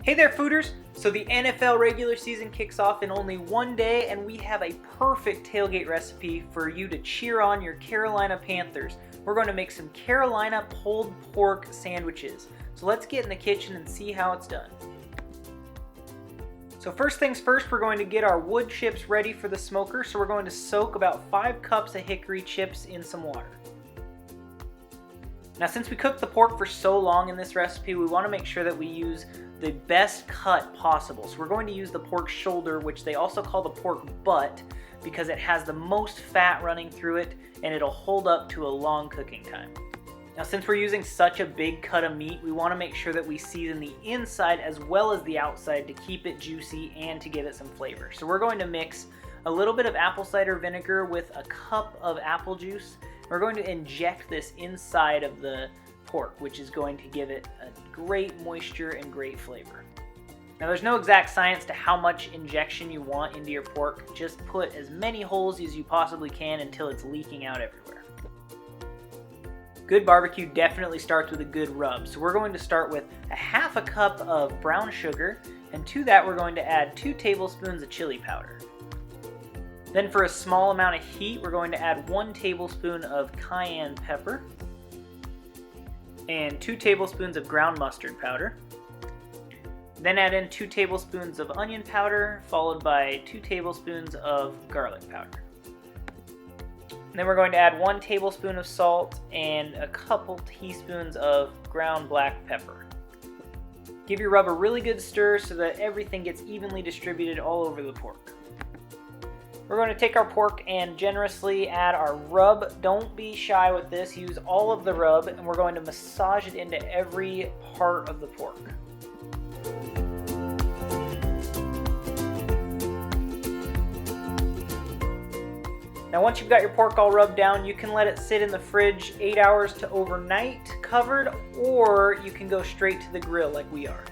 Hey there, fooders! So the NFL regular season kicks off in only one day, and we have a perfect tailgate recipe for you to cheer on your Carolina Panthers. We're going to make some Carolina pulled pork sandwiches. So let's get in the kitchen and see how it's done. So first things first, we're going to get our wood chips ready for the smoker. So we're going to soak about 5 cups of hickory chips in some water. Now since we cooked the pork for so long in this recipe, we want to make sure that we use the best cut possible. So we're going to use the pork shoulder, which they also call the pork butt, because it has the most fat running through it and it'll hold up to a long cooking time. Now since we're using such a big cut of meat, we want to make sure that we season the inside as well as the outside to keep it juicy and to give it some flavor. So we're going to mix a little bit of apple cider vinegar with a cup of apple juice. We're going to inject this inside of the pork, which is going to give it a great moisture and great flavor. Now there's no exact science to how much injection you want into your pork. Just put as many holes as you possibly can until it's leaking out everywhere. Good barbecue definitely starts with a good rub. So we're going to start with a half a cup of brown sugar, and to that we're going to add 2 tablespoons of chili powder. Then for a small amount of heat, we're going to add 1 tablespoon of cayenne pepper and 2 tablespoons of ground mustard powder. Then add in 2 tablespoons of onion powder, followed by 2 tablespoons of garlic powder. And then we're going to add 1 tablespoon of salt and a couple teaspoons of ground black pepper. Give your rub a really good stir so that everything gets evenly distributed all over the pork. We're going to take our pork and generously add our rub. Don't be shy with this. Use all of the rub, and we're going to massage it into every part of the pork. Now once you've got your pork all rubbed down, you can let it sit in the fridge 8 hours to overnight covered, or you can go straight to the grill like we are.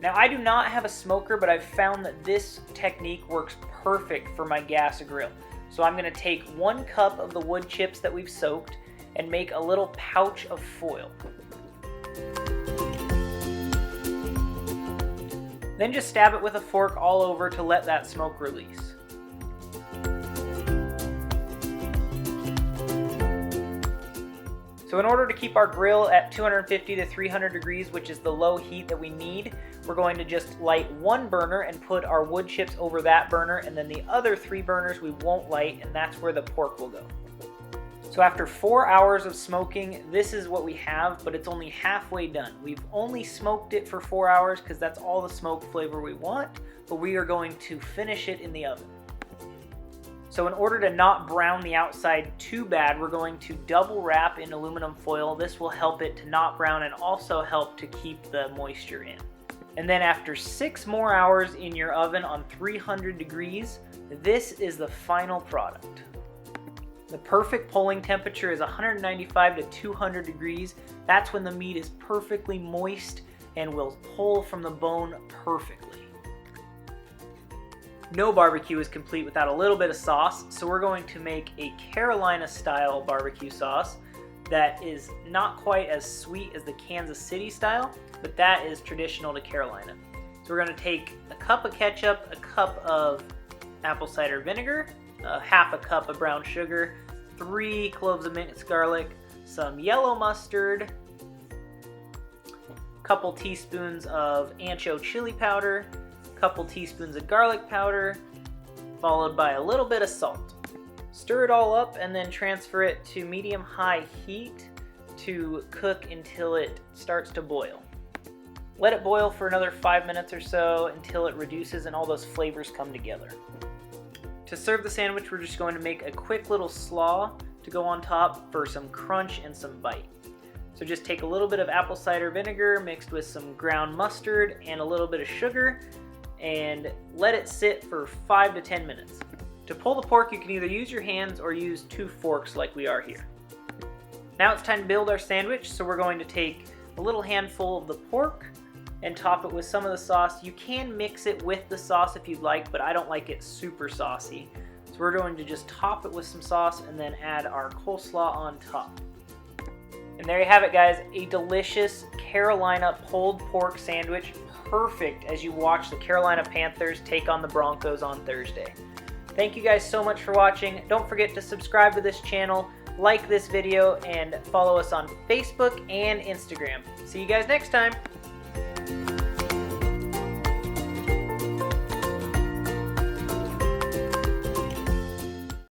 Now I do not have a smoker, but I've found that this technique works perfect for my gas grill. So I'm going to take 1 cup of the wood chips that we've soaked and make a little pouch of foil. Then just stab it with a fork all over to let that smoke release. So in order to keep our grill at 250 to 300 degrees, which is the low heat that we need, we're going to just light 1 burner and put our wood chips over that burner, and then the other 3 burners we won't light, and that's where the pork will go. So after 4 hours of smoking, this is what we have, but it's only halfway done. We've only smoked it for 4 hours because that's all the smoke flavor we want, but we are going to finish it in the oven. So in order to not brown the outside too bad, we're going to double wrap in aluminum foil. This will help it to not brown and also help to keep the moisture in. And then after 6 more hours in your oven on 300 degrees, this is the final product. The perfect pulling temperature is 195 to 200 degrees. That's when the meat is perfectly moist and will pull from the bone perfectly. No barbecue is complete without a little bit of sauce, so we're going to make a Carolina style barbecue sauce that is not quite as sweet as the Kansas City style, but that is traditional to Carolina. So we're going to take a cup of ketchup, a cup of apple cider vinegar, half a cup of brown sugar, 3 cloves of minced garlic, some yellow mustard, a couple teaspoons of ancho chili powder, couple teaspoons of garlic powder, followed by a little bit of salt. Stir it all up and then transfer it to medium-high heat to cook until it starts to boil. Let it boil for another 5 minutes or so until it reduces and all those flavors come together. To serve the sandwich, we're just going to make a quick little slaw to go on top for some crunch and some bite. So just take a little bit of apple cider vinegar mixed with some ground mustard and a little bit of sugar, and let it sit for 5 to 10 minutes. To pull the pork, you can either use your hands or use 2 forks like we are here. Now it's time to build our sandwich, so we're going to take a little handful of the pork and top it with some of the sauce. You can mix it with the sauce if you'd like, but I don't like it super saucy. So we're going to just top it with some sauce and then add our coleslaw on top. And And there you have it, guys, a delicious Carolina pulled pork sandwich, perfect as you watch the Carolina Panthers take on the Broncos on Thursday. Thank you guys so much for watching. Don't forget to subscribe to this channel, like this video, and follow us on Facebook and Instagram. See you guys next time.